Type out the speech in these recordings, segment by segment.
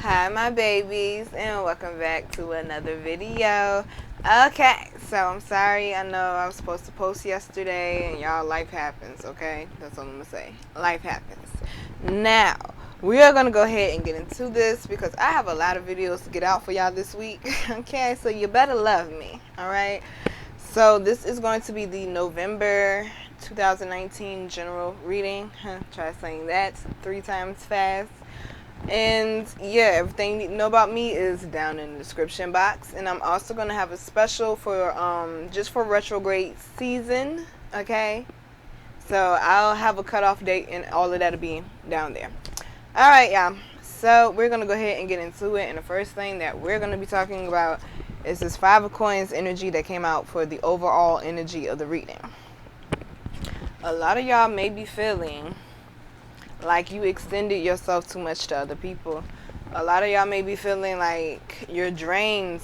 Hi my babies, and welcome back to another video. Okay, so I'm sorry, I know I was supposed to post yesterday and y'all, life happens, okay? That's all I'm gonna say. Life happens. Now, we are gonna go ahead and get into this because I have a lot of videos to get out for y'all this week. Okay, so you better love me, alright? So this is going to be the November 2019 general reading. Try saying that 3 times fast. And yeah, everything you need to know about me is down in the description box. And I'm also going to have a special for just for retrograde season, okay? So I'll have a cutoff date and all of that'll be down there. Alright, y'all. So we're going to go ahead and get into it. And the first thing that we're going to be talking about is this 5 of Coins energy that came out for the overall energy of the reading. A lot of y'all may be feeling like you extended yourself too much to other people. A lot of y'all may be feeling like you're drained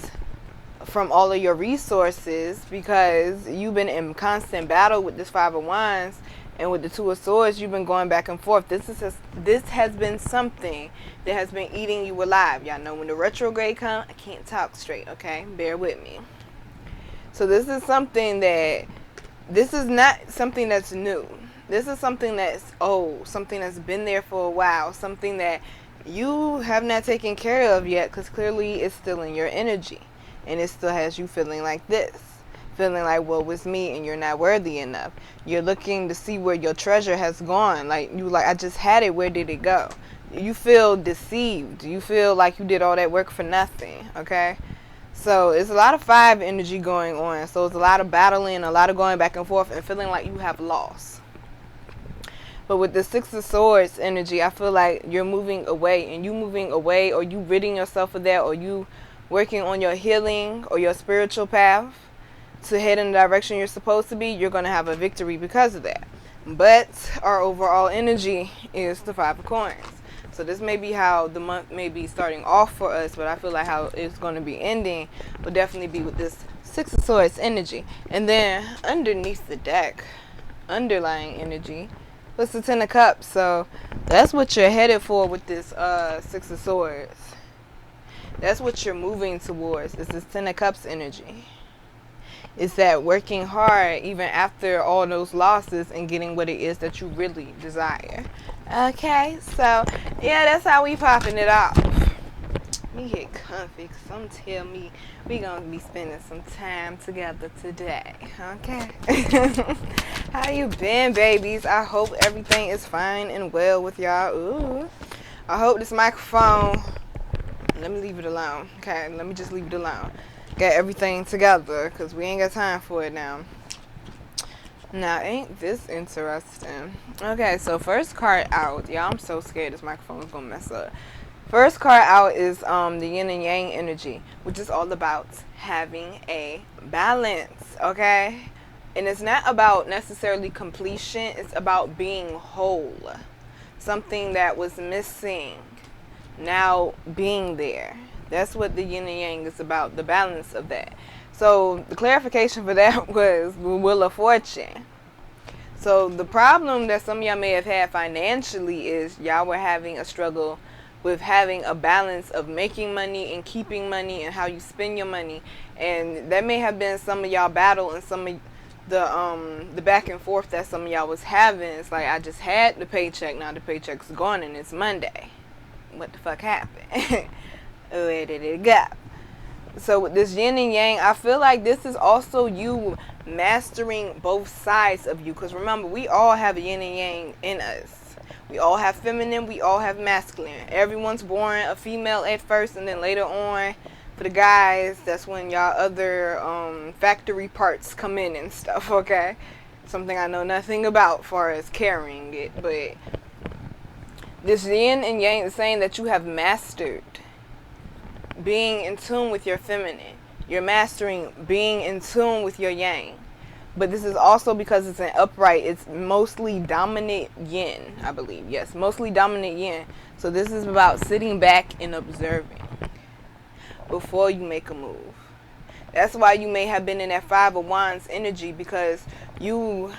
from all of your resources because you've been in constant battle with this 5 of Wands, and with the 2 of Swords you've been going back and forth. This has been something that has been eating you alive. Y'all know when the retrograde comes, I can't talk straight, okay? Bear with me. So this is something that, this is not something that's new. This is something that's old, something that's been there for a while, something that you have not taken care of yet because clearly it's still in your energy. And it still has you feeling like this. Feeling like, well, it's me and you're not worthy enough. You're looking to see where your treasure has gone. Like, I just had it, where did it go? You feel deceived. You feel like you did all that work for nothing, okay? So it's a lot of 5 energy going on. So it's a lot of battling, a lot of going back and forth and feeling like you have lost. But with the 6 of Swords energy, I feel like you're moving away. And you moving away, or you ridding yourself of that, or you working on your healing or your spiritual path to head in the direction you're supposed to be, you're going to have a victory because of that. But our overall energy is the 5 of Coins. So this may be how the month may be starting off for us, but I feel like how it's going to be ending will definitely be with this 6 of Swords energy. And then underneath the deck, underlying energy, it's the 10 of Cups. So that's what you're headed for with this 6 of Swords. That's what you're moving towards. It's this 10 of Cups energy. It's that working hard even after all those losses and getting what it is that you really desire. Okay, so yeah, that's how we popping it off. Me get comfy, cause some tell me we gonna be spending some time together today. Okay. How you been, babies? I hope everything is fine and well with y'all. Ooh. I hope this microphone, let me leave it alone. Okay, let me just leave it alone. Get everything together, cause we ain't got time for it now. Now, ain't this interesting? Okay, so first card out. Y'all, I'm so scared this microphone is gonna mess up. First card out is the yin and yang energy, which is all about having a balance, okay? And it's not about necessarily completion. It's about being whole. Something that was missing, now being there. That's what the yin and yang is about, the balance of that. So the clarification for that was the Wheel of Fortune. So the problem that some of y'all may have had financially is y'all were having a struggle with having a balance of making money and keeping money and how you spend your money. And that may have been some of y'all battle and some of the back and forth that some of y'all was having. It's like, I just had the paycheck, now the paycheck's gone and it's Monday. What the fuck happened? Where did it go? So with this yin and yang, I feel like this is also you mastering both sides of you. Because remember, we all have yin and yang in us. We all have feminine, we all have masculine. Everyone's born a female at first, and then later on, for the guys, that's when y'all other factory parts come in and stuff, okay? Something I know nothing about as far as carrying it. But this yin and yang is saying that you have mastered being in tune with your feminine. You're mastering being in tune with your yang. But this is also because it's an upright. It's mostly dominant yin, I believe. Yes, mostly dominant yin. So this is about sitting back and observing before you make a move. That's why you may have been in that 5 of Wands energy, because you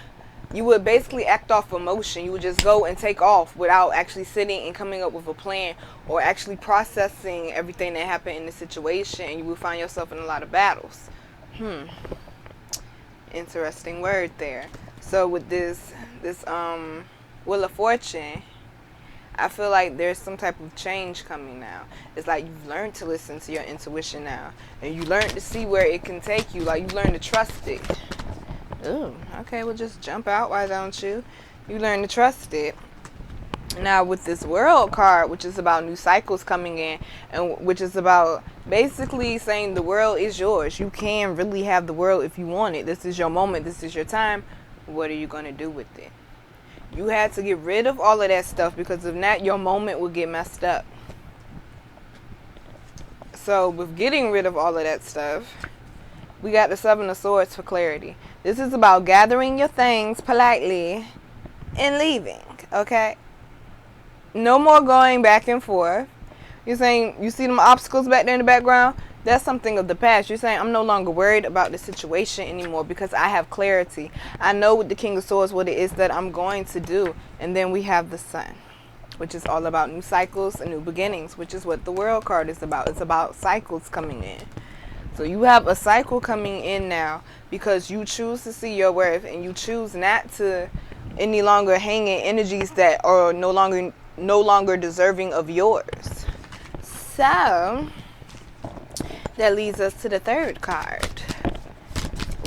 you would basically act off emotion. You would just go and take off without actually sitting and coming up with a plan or actually processing everything that happened in the situation, and you would find yourself in a lot of battles. Interesting word there. So with this Wheel of Fortune, I feel like there's some type of change coming now. It's like you've learned to listen to your intuition now, and you learned to see where it can take you. Like you learned to trust it. Ooh, okay, well just jump out, why don't you? You learn to trust it. Now with this World card, which is about new cycles coming in, and which is about basically saying the world is yours. You can really have the world if you want it. This is your moment. This is your time. What are you going to do with it? You had to get rid of all of that stuff, because if not, your moment will get messed up. So with getting rid of all of that stuff, we got the Seven of Swords for clarity. This is about gathering your things politely and leaving, okay? No more going back and forth. You're saying, you see them obstacles back there in the background? That's something of the past. You're saying, I'm no longer worried about the situation anymore because I have clarity. I know with the King of Swords what it is that I'm going to do. And then we have the Sun, which is all about new cycles and new beginnings, which is what the World card is about. It's about cycles coming in. So you have a cycle coming in now because you choose to see your worth, and you choose not to any longer hang in energies that are no longer deserving of yours. So that leads us to the third card,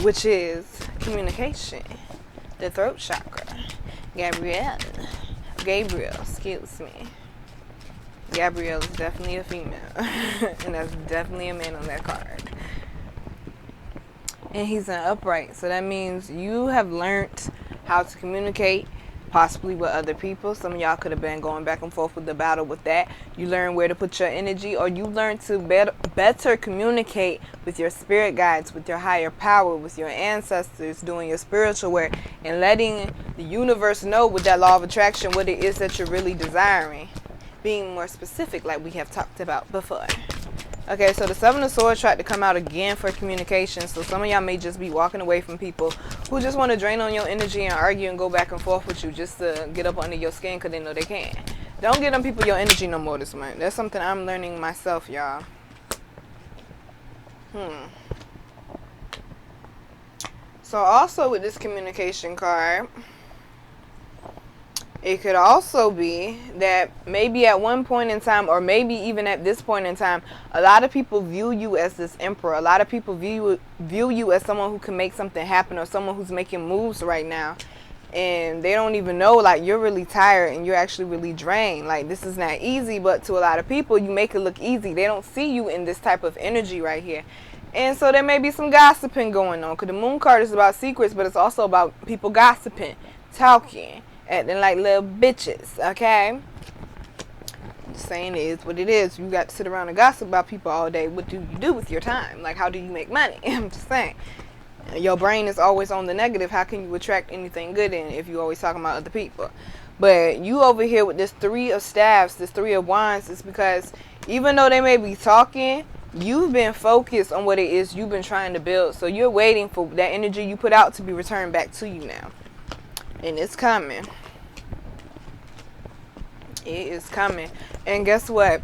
which is communication, the throat chakra. Gabrielle, excuse me. Gabrielle is definitely a female, and that's definitely a man on that card. And he's an upright, so that means you have learned how to communicate, possibly with other people. Some of y'all could have been going back and forth with the battle with that. You learn where to put your energy, or you learn to better communicate with your spirit guides, with your higher power, with your ancestors, doing your spiritual work, and letting the universe know with that law of attraction what it is that you're really desiring. Being more specific, like we have talked about before. Okay, so the Seven of Swords tried to come out again for communication. So some of y'all may just be walking away from people who just want to drain on your energy and argue and go back and forth with you just to get up under your skin because they know they can. Don't give them people your energy no more this month. That's something I'm learning myself, y'all. So also with this communication card, it could also be that maybe at one point in time, or maybe even at this point in time, a lot of people view you as this emperor. A lot of people view you as someone who can make something happen, or someone who's making moves right now. And they don't even know, like, you're really tired and you're actually really drained. Like, this is not easy, but to a lot of people, you make it look easy. They don't see you in this type of energy right here. And so there may be some gossiping going on, because the Moon card is about secrets, but it's also about people gossiping, talking, acting like little bitches, okay? Just saying, it is what it is. You got to sit around and gossip about people all day. What do you do with your time? Like, how do you make money? I'm just saying. Your brain is always on the negative. How can you attract anything good in if you're always talking about other people? But you over here with this Three of Staffs, this Three of Wands, is because even though they may be talking, you've been focused on what it is you've been trying to build. So you're waiting for that energy you put out to be returned back to you now. And it's coming. It is coming. And guess what?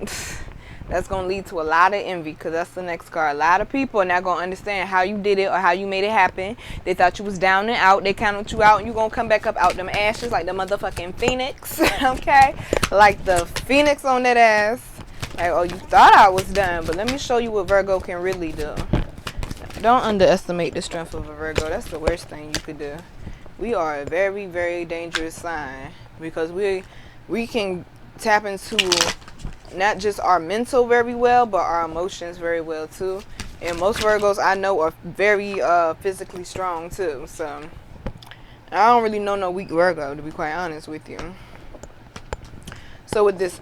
That's going to lead to a lot of envy, because that's the next card. A lot of people are not going to understand how you did it or how you made it happen. They thought you was down and out. They counted you out, and you're going to come back up out them ashes like the motherfucking phoenix. Okay? Like the phoenix on that ass. Like, oh, you thought I was done, but let me show you what Virgo can really do. Don't underestimate the strength of a Virgo. That's the worst thing you could do. We are a very, very dangerous sign, because we can tap into not just our mental very well, but our emotions very well too. And most Virgos I know are very physically strong too. So I don't really know no weak Virgo, to be quite honest with you. So with this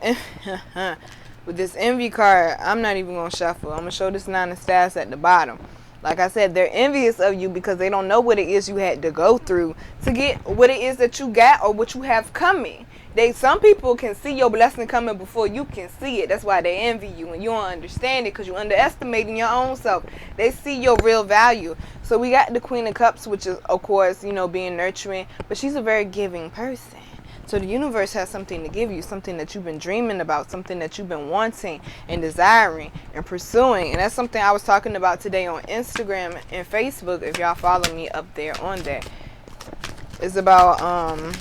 with this envy card, I'm not even gonna shuffle. I'm gonna show this Nine of Staffs at the bottom. Like I said, they're envious of you because they don't know what it is you had to go through to get what it is that you got or what you have coming. Some people can see your blessing coming before you can see it. That's why they envy you, and you don't understand it because you're underestimating your own self. They see your real value. So we got the Queen of Cups, which is, of course, you know, being nurturing, but she's a very giving person. So the universe has something to give you, something that you've been dreaming about, something that you've been wanting and desiring and pursuing. And that's something I was talking about today on Instagram and Facebook, if y'all follow me up there on that. It's about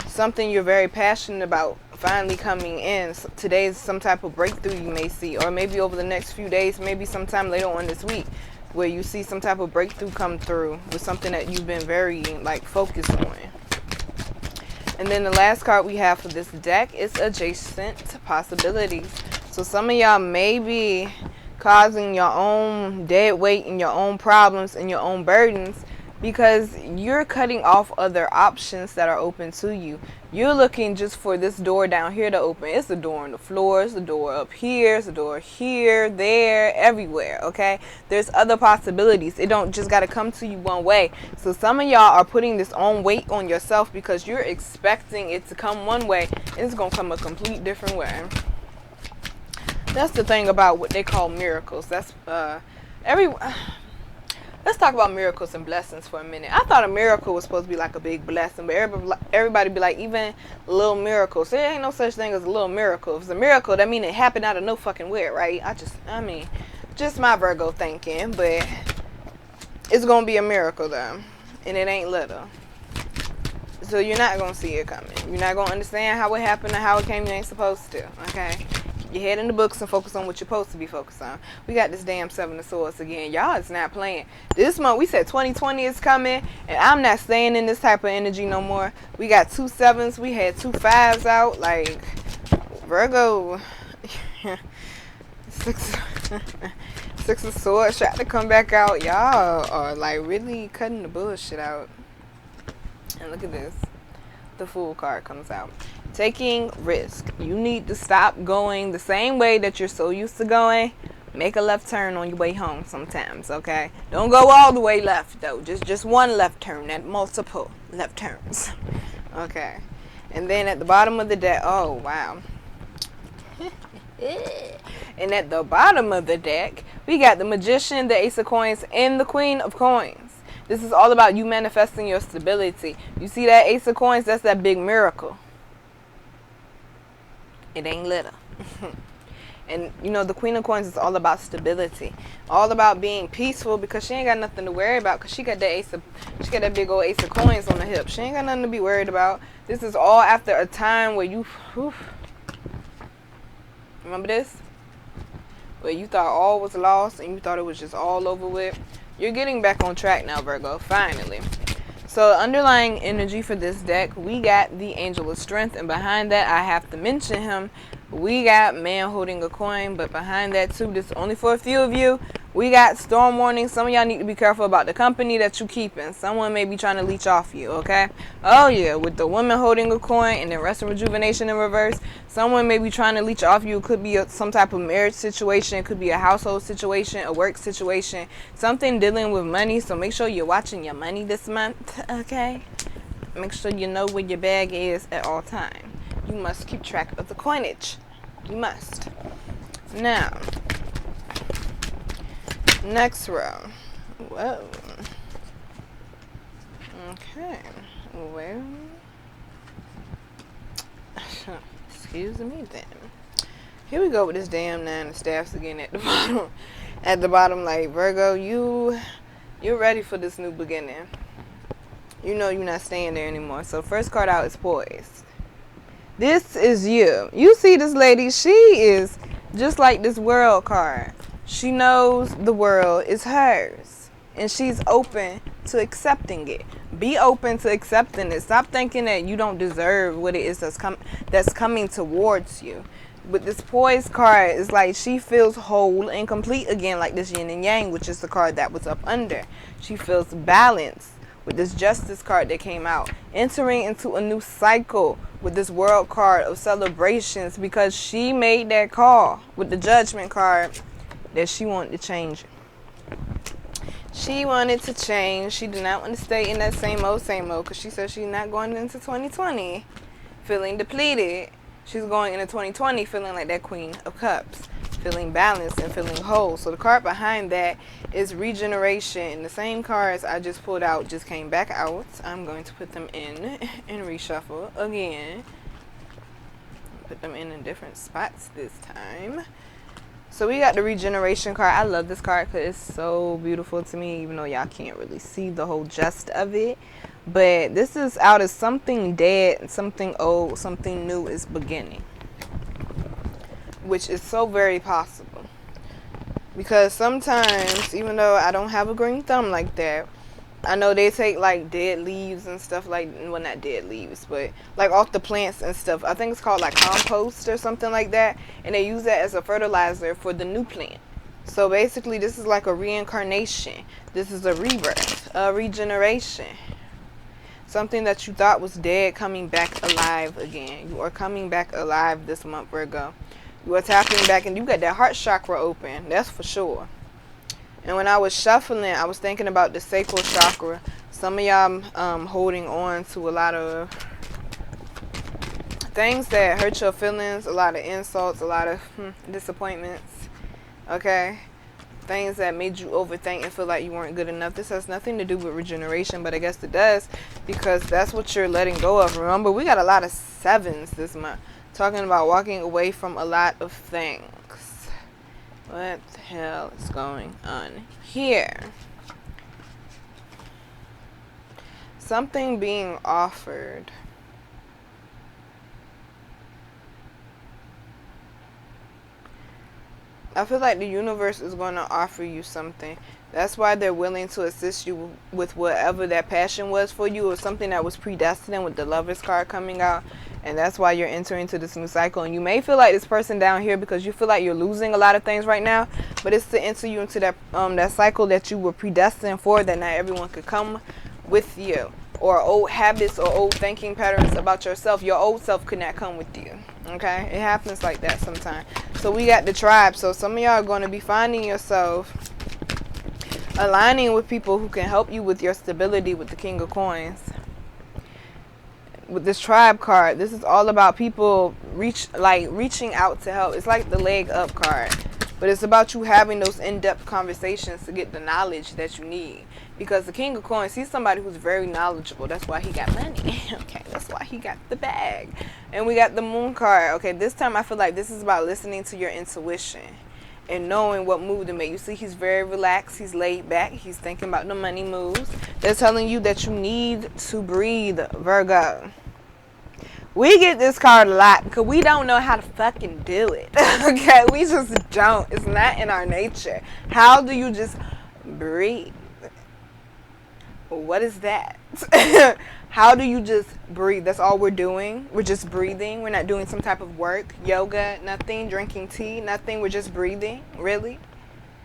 something you're very passionate about finally coming in. So today is some type of breakthrough you may see, or maybe over the next few days, maybe sometime later on this week, where you see some type of breakthrough come through with something that you've been very like focused on. And then the last card we have for this deck is adjacent possibilities. So some of y'all may be causing your own dead weight and your own problems and your own burdens, because you're cutting off other options that are open to you. You're looking just for this door down here to open. It's a door on the floor, it's a door up here, it's a door here, there, everywhere, okay? There's other possibilities. It don't just got to come to you one way. So some of y'all are putting this own weight on yourself because you're expecting it to come one way, and it's going to come a complete different way. That's the thing about what they call miracles. That's Let's talk about miracles and blessings for a minute. I thought a miracle was supposed to be like a big blessing, but everybody be like, even little miracles. There ain't no such thing as a little miracle. If it's a miracle, that mean it happened out of no fucking where, right? Just my Virgo thinking, but it's going to be a miracle though, and it ain't little. So you're not going to see it coming. You're not going to understand how it happened or how it came. You ain't supposed to, okay? Your head in the books and focus on what you're supposed to be focused on. We got this damn Seven of Swords again. Y'all is not playing. This month, we said 2020 is coming, and I'm not staying in this type of energy no more. We got 2 7s. We had 2 5s out. Like, Virgo, Six of Swords tried to come back out. Y'all are, like, really cutting the bullshit out. And look at this. The Fool card comes out. Taking risk. You need to stop going the same way that you're so used to going. Make a left turn on your way home sometimes, okay? Don't go all the way left, though. Just one left turn, not multiple left turns. Okay. And then at the bottom of the deck, oh, wow. And at the bottom of the deck, we got the Magician, the Ace of Coins, and the Queen of Coins. This is all about you manifesting your stability. You see that Ace of Coins? That's that big miracle. It ain't little. And you know, the Queen of Coins is all about stability, all about being peaceful, because she ain't got nothing to worry about, because she got that big old Ace of Coins on the hip. She ain't got nothing to be worried about. This is all after a time where you remember this, where you thought all was lost and you thought it was just all over with. You're getting back on track now, Virgo, finally. So underlying energy for this deck, we got the Angel of Strength, and behind that, I have to mention him. We got Man holding a coin, but behind that too, this is only for a few of you, we got Storm Warning. Some of y'all need to be careful about the company that you keeping. Someone may be trying to leech off you, okay? Oh yeah, with the Woman holding a coin and then Rest and Rejuvenation in reverse, someone may be trying to leech off you. It could be some type of marriage situation, it could be a household situation, a work situation, something dealing with money. So make sure you're watching your money this month, okay? Make sure you know where your bag is at all times. You must keep track of the coinage. You must. Now, next row. Whoa. Okay. Well, excuse me then. Here we go with this damn 9 of Staffs again at the bottom. At the bottom, like, Virgo, you're ready for this new beginning. You know you're not staying there anymore. So first card out is Poised. This is you. You see this lady, she is just like this World card. She knows the world is hers, and she's open to accepting it. Be open to accepting it. Stop thinking that you don't deserve what it is that's coming towards you. But this Poised card is like she feels whole and complete again, like this Yin and Yang, which is the card that was up under. She feels balanced with this Justice card that came out, entering into a new cycle with this World card of celebrations, because she made that call with the Judgment card that she wanted to change. She wanted to change. She did not want to stay in that same old, because she said she's not going into 2020 feeling depleted She's going into 2020 feeling like that Queen of Cups, feeling balanced and feeling whole. So the card behind that is regeneration. The same cards I just pulled out just came back out. I'm going to put them in and reshuffle again. Put them in different spots this time. So we got the regeneration card. I love this card because it's so beautiful to me, even though y'all can't really see the whole gist of it. But this is out as something dead, something old, something new is beginning. Which is so very possible. Because sometimes, even though I don't have a green thumb like that, I know they take like dead leaves and stuff like, well, not dead leaves, but like off the plants and stuff. I think it's called like compost or something like that. And they use that as a fertilizer for the new plant. So basically this is like a reincarnation. This is a rebirth, a regeneration. Something that you thought was dead coming back alive again. You are coming back alive this month, Virgo. You are tapping back and you got that heart chakra open. That's for sure. And when I was shuffling, I was thinking about the sacral chakra. Some of y'all holding on to a lot of things that hurt your feelings, a lot of insults, a lot of disappointments. Okay? Things that made you overthink and feel like you weren't good enough. This has nothing to do with regeneration, but I guess it does because that's what you're letting go of. Remember, we got a lot of 7s this month. Talking about walking away from a lot of things. What the hell is going on here? Something being offered. I feel like the universe is going to offer you something. That's why they're willing to assist you with whatever that passion was for you, or something that was predestined with the Lovers card coming out. And that's why you're entering into this new cycle. And you may feel like this person down here because you feel like you're losing a lot of things right now. But it's to enter you into that that cycle that you were predestined for, that not everyone could come with you. Or old habits or old thinking patterns about yourself. Your old self could not come with you. Okay? It happens like that sometimes. So we got the tribe. So some of y'all are going to be finding yourself aligning with people who can help you with your stability with the King of Coins. With this tribe card, this is all about people reaching out to help. It's like the leg up card. But it's about you having those in-depth conversations to get the knowledge that you need. Because the King of Coins, he's somebody who's very knowledgeable. That's why he got money. Okay, that's why he got the bag. And we got the Moon card. Okay, this time I feel like this is about listening to your intuition and knowing what move to make. You see, he's very relaxed. He's laid back. He's thinking about the money moves. They're telling you that you need to breathe, Virgo. We get this card a lot because we don't know how to fucking do it. Okay, we just don't. It's not in our nature. How do you just breathe? What is that? How do you just breathe? That's all we're doing. We're just breathing. We're not doing some type of work, yoga, nothing, drinking tea, nothing. We're just breathing. Really?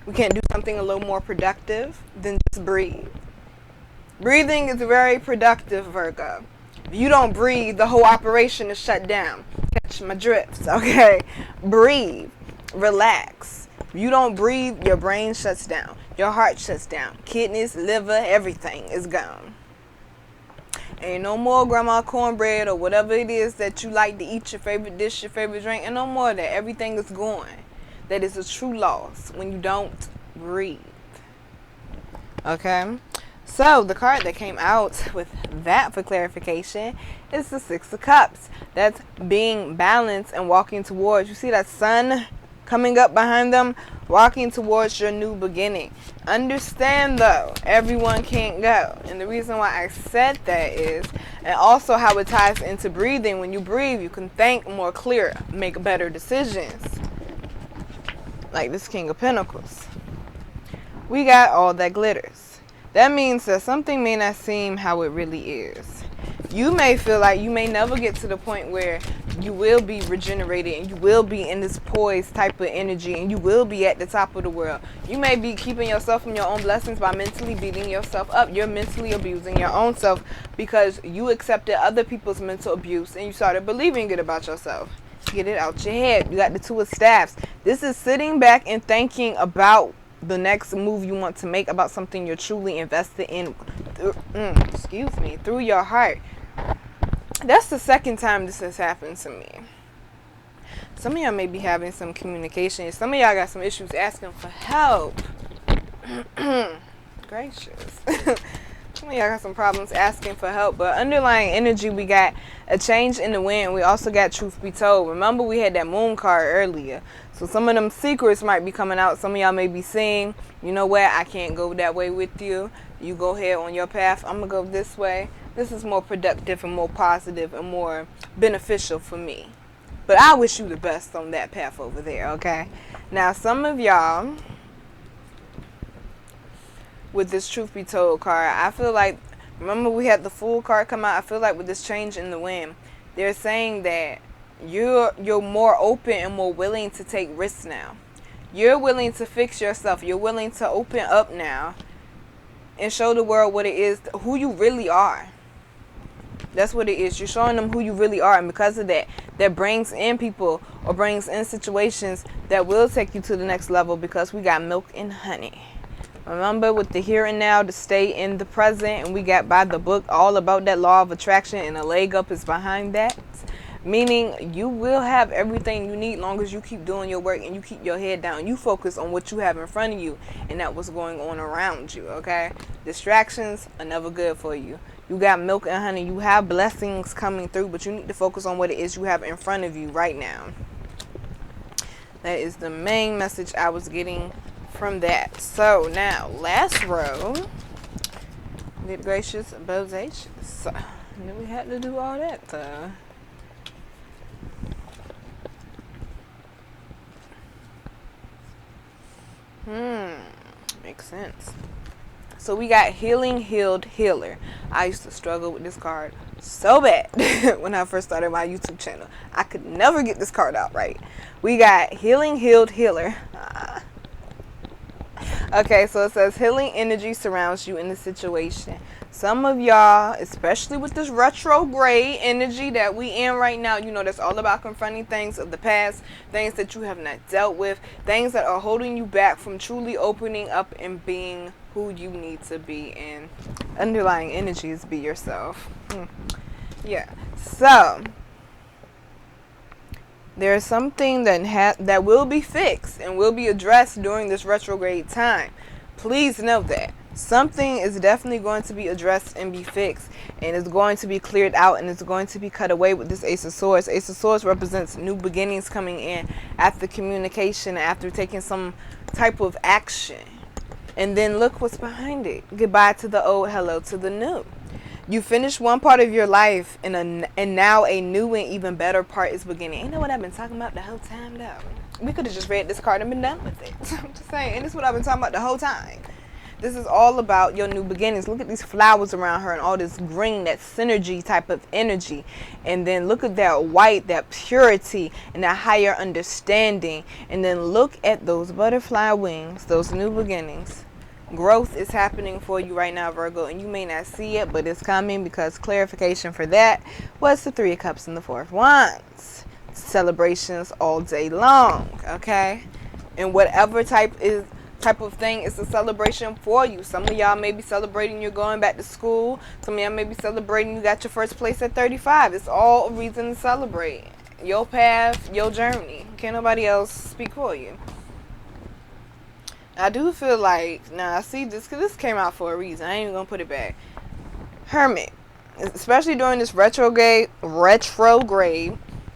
We can't do something a little more productive than just breathe. Breathing is very productive, Virgo. If you don't breathe, the whole operation is shut down. Catch my drifts, okay? Breathe. Relax. If you don't breathe, your brain shuts down. Your heart shuts down. Kidneys, liver, everything is gone. Ain't no more grandma cornbread or whatever it is that you like to eat, your favorite dish, your favorite drink. And no more of that. Everything is gone. That is a true loss when you don't breathe. Okay? So, the card that came out with that for clarification is the Six of Cups. That's being balanced and walking towards. You see that sun coming up behind them? Walking towards your new beginning. Understand, though, everyone can't go. And the reason why I said that is, and also how it ties into breathing. When you breathe, you can think more clear, make better decisions. Like this King of Pentacles. We got all that glitters. That means that something may not seem how it really is. You may feel like you may never get to the point where you will be regenerated and you will be in this poised type of energy and you will be at the top of the world. You may be keeping yourself from your own blessings by mentally beating yourself up. You're mentally abusing your own self because you accepted other people's mental abuse and you started believing it about yourself. Get it out your head. You got the Two of Staffs. This is sitting back and thinking about the next move you want to make, about something you're truly invested in through your heart. That's the second time this has happened to me. Some of y'all may be having some communication. Some of y'all got some issues asking for help. Gracious. Some of y'all got some problems asking for help. But underlying energy, we got a change in the wind. We also got truth be told. Remember, we had that moon card earlier. So some of them secrets might be coming out. Some of y'all may be saying, you know what, I can't go that way with you. You go ahead on your path. I'm going to go this way. This is more productive and more positive and more beneficial for me. But I wish you the best on that path over there, okay? Now, some of y'all, with this truth be told card, I feel like, remember we had the Fool card come out? I feel like with this change in the wind, they're saying that you're more open and more willing to take risks now. You're willing to fix yourself. You're willing to open up now and show the world what it is, who you really are. That's what it is. You're showing them who you really are. And because of that, that brings in people or brings in situations that will take you to the next level, because we got milk and honey. Remember, with the here and now, to stay in the present. And we got by the book all about that law of attraction, and a leg up is behind that. Meaning you will have everything you need long as you keep doing your work and you keep your head down. You focus on what you have in front of you and not what's going on around you, okay? Distractions are never good for you. You got milk and honey. You have blessings coming through, but you need to focus on what it is you have in front of you right now. That is the main message I was getting from that. So now, last row. Good gracious, bodacious. And then we had to do all that, Makes sense. So we got healing, healed, healer. I used to struggle with this card so bad when I first started my YouTube channel. I could never get this card out right. We got healing, healed, healer. Okay, so it says healing energy surrounds you in the situation. Some of y'all, especially with this retrograde energy that we in right now, you know, that's all about confronting things of the past, things that you have not dealt with, things that are holding you back from truly opening up and being who you need to be. And underlying energies, be yourself. Yeah. So there's something that will be fixed and will be addressed during this retrograde time. Please know that. Something is definitely going to be addressed and be fixed, and it's going to be cleared out, and it's going to be cut away with this Ace of Swords. Ace of Swords represents new beginnings coming in after communication, after taking some type of action. And then look what's behind it. Goodbye to the old, hello to the new. You finished one part of your life, and now a new and even better part is beginning. You know what I've been talking about the whole time, though? We could have just read this card and been done with it. I'm just saying. And this is what I've been talking about the whole time. This is all about your new beginnings. Look at these flowers around her and all this green, that synergy type of energy. And then look at that white, that purity and that higher understanding. And then look at those butterfly wings, those new beginnings. Growth is happening for you right now, Virgo, and you may not see it, but it's coming, because clarification for that was the Three of Cups and the Four of Wands. Celebrations all day long, okay? And whatever type of thing is a celebration for you. Some of y'all may be celebrating you're going back to school. Some of y'all may be celebrating you got your first place at 35. It's all a reason to celebrate. Your path, your journey. Can't nobody else speak for you. I do feel like, now I see this, because this came out for a reason. I ain't even going to put it back. Hermit. Especially during this retrograde,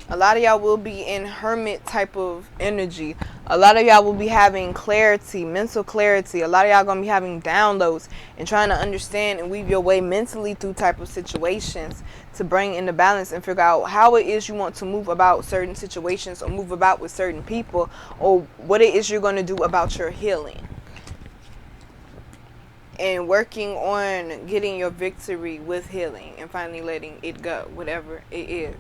a lot of y'all will be in hermit type of energy. A lot of y'all will be having clarity, mental clarity. A lot of y'all going to be having downloads and trying to understand and weave your way mentally through type of situations to bring in the balance and figure out how it is you want to move about certain situations or move about with certain people, or what it is you're going to do about your healing. And working on getting your victory with healing and finally letting it go, whatever it is.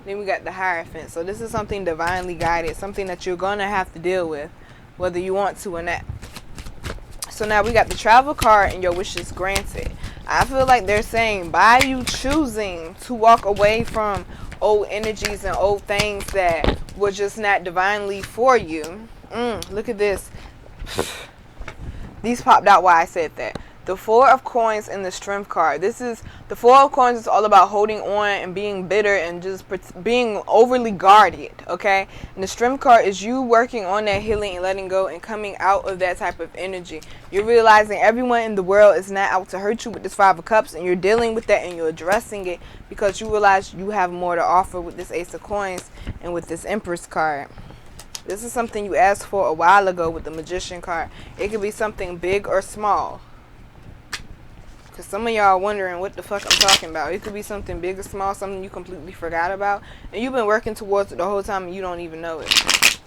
Then we got the Hierophant. So this is something divinely guided, something that you're going to have to deal with, whether you want to or not. So now we got the Travel card and your wishes granted. I feel like they're saying by you choosing to walk away from old energies and old things that were just not divinely for you. Look at this. These popped out why I said that. the Four of Coins and the Strength card. This is the Four of Coins is all about holding on and being bitter and just being overly guarded, okay? And the Strength card is you working on that healing and letting go and coming out of that type of energy. You're realizing everyone in the world is not out to hurt you with this Five of Cups, and you're dealing with that and you're addressing it because you realize you have more to offer with this Ace of Coins and with this Empress card. This is something you asked for a while ago with the Magician card. It could be something big or small. Because some of y'all are wondering what the fuck I'm talking about. It could be something big or small, something you completely forgot about. And you've been working towards it the whole time and you don't even know it.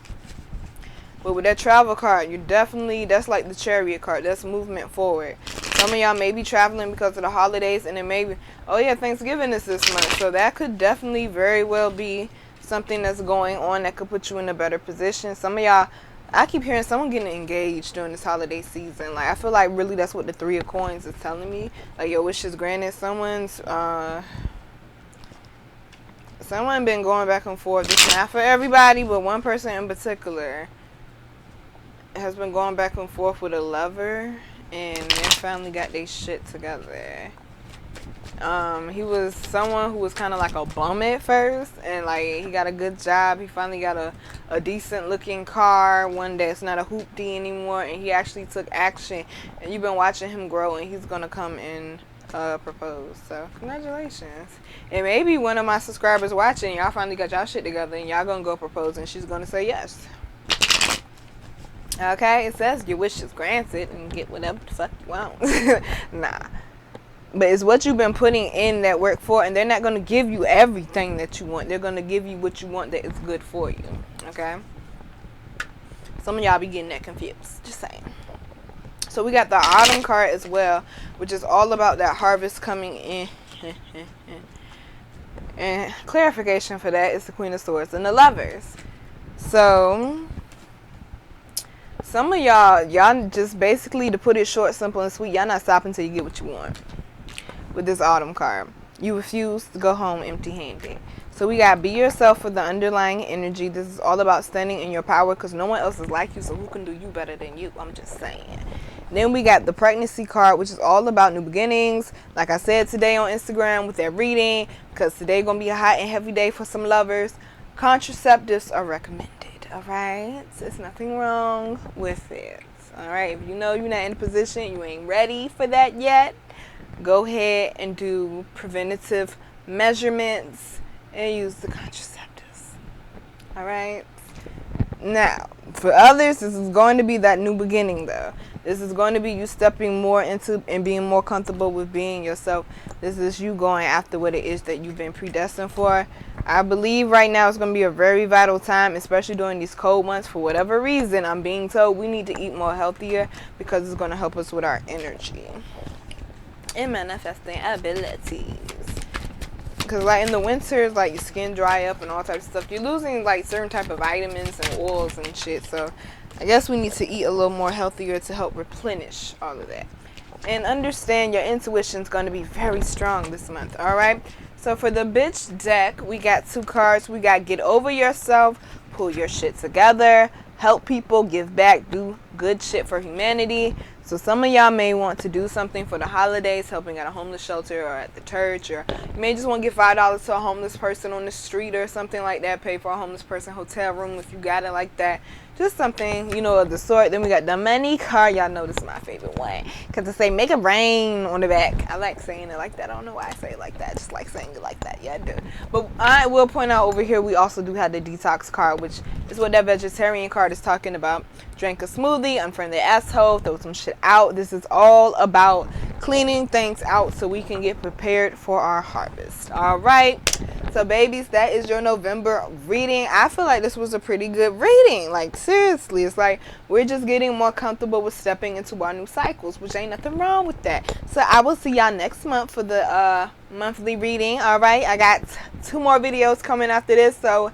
But with that Travel card, you definitely, that's like the Chariot card. That's movement forward. Some of y'all may be traveling because of the holidays. And it may be, oh yeah, Thanksgiving is this month. So that could definitely very well be something that's going on that could put you in a better position. Some of y'all, I keep hearing someone getting engaged during this holiday season. Like, I feel like really that's what the Three of Coins is telling me. Like, your wish is granted. Someone been going back and forth. This is not for everybody, but one person in particular has been going back and forth with a lover, and they finally got their shit together. He was someone who was kind of like a bum at first, and like he got a good job. He finally got a decent looking car, one that's not a hoopty anymore, and he actually took action, and you've been watching him grow, and he's gonna come and propose. So congratulations. And maybe one of my subscribers watching, y'all finally got y'all shit together and y'all gonna go propose and she's gonna say yes. Okay, it says your wish is granted and get whatever the fuck you want. Nah. But it's what you've been putting in that work for, and they're not going to give you everything that you want. They're going to give you what you want that is good for you. Okay? Some of y'all be getting that confused. Just saying. So we got the Autumn card as well, which is all about that harvest coming in. And clarification for that is the Queen of Swords and the Lovers. So some of y'all just basically, to put it short, simple, and sweet, y'all not stopping until you get what you want. With this Autumn card, you refuse to go home empty-handed. So we got be yourself for the underlying energy. This is all about standing in your power because no one else is like you, so who can do you better than you? I'm just saying. Then we got the pregnancy card, which is all about new beginnings. Like I said today on Instagram with that reading, because today gonna be a hot and heavy day for some lovers. Contraceptives are recommended. All right, so there's nothing wrong with it. All right, if you know you're not in a position, you ain't ready for that yet, go ahead and do preventative measurements and use the contraceptives. All right. Now, for others, this is going to be that new beginning, though. This is going to be you stepping more into and being more comfortable with being yourself. This is you going after what it is that you've been predestined for. I believe right now it's going to be a very vital time, especially during these cold months. For whatever reason, I'm being told we need to eat more healthier because it's going to help us with our energy and manifesting abilities. Because like in the winters, like your skin dry up and all types of stuff, you're losing like certain type of vitamins and oils and shit. So I guess we need to eat a little more healthier to help replenish all of that. And understand your intuition is going to be very strong this month. All right. So for the bitch deck, we got 2 cards. We got get over yourself, pull your shit together, help people, give back, do good shit for humanity. So some of y'all may want to do something for the holidays, helping at a homeless shelter or at the church, or you may just want to give $5 to a homeless person on the street or something like that. Pay for a homeless person hotel room if you got it like that. Just something, you know, of the sort. Then we got the money card. Y'all know this is my favorite one because it say make it rain on the back. I like saying it like that. I don't know why I say it like that. I just like saying it like that. Yeah, I do. But I will point out over here we also do have the detox card, which is what that vegetarian card is talking about. Drink a smoothie, unfriend the asshole, throw some shit out. This is all about cleaning things out so we can get prepared for our harvest. All right. So babies, that is your November reading. I feel like this was a pretty good reading. Like seriously, it's like we're just getting more comfortable with stepping into our new cycles, which ain't nothing wrong with that. So I will see y'all next month for the monthly reading. All right, I got 2 more videos coming after this, so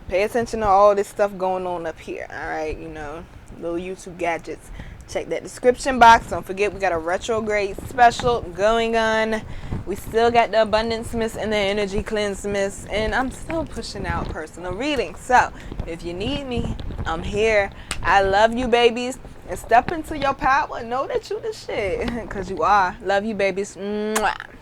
pay attention to all this stuff going on up here. All right, you know, little YouTube gadgets. Check that description box. Don't forget we got a retrograde special going on. We still got the abundance mist and the energy cleanse mist, and I'm still pushing out personal readings. So if you need me, I'm here. I love you babies, and step into your power. Know that you the shit. Because you are. Love you, babies. Mwah.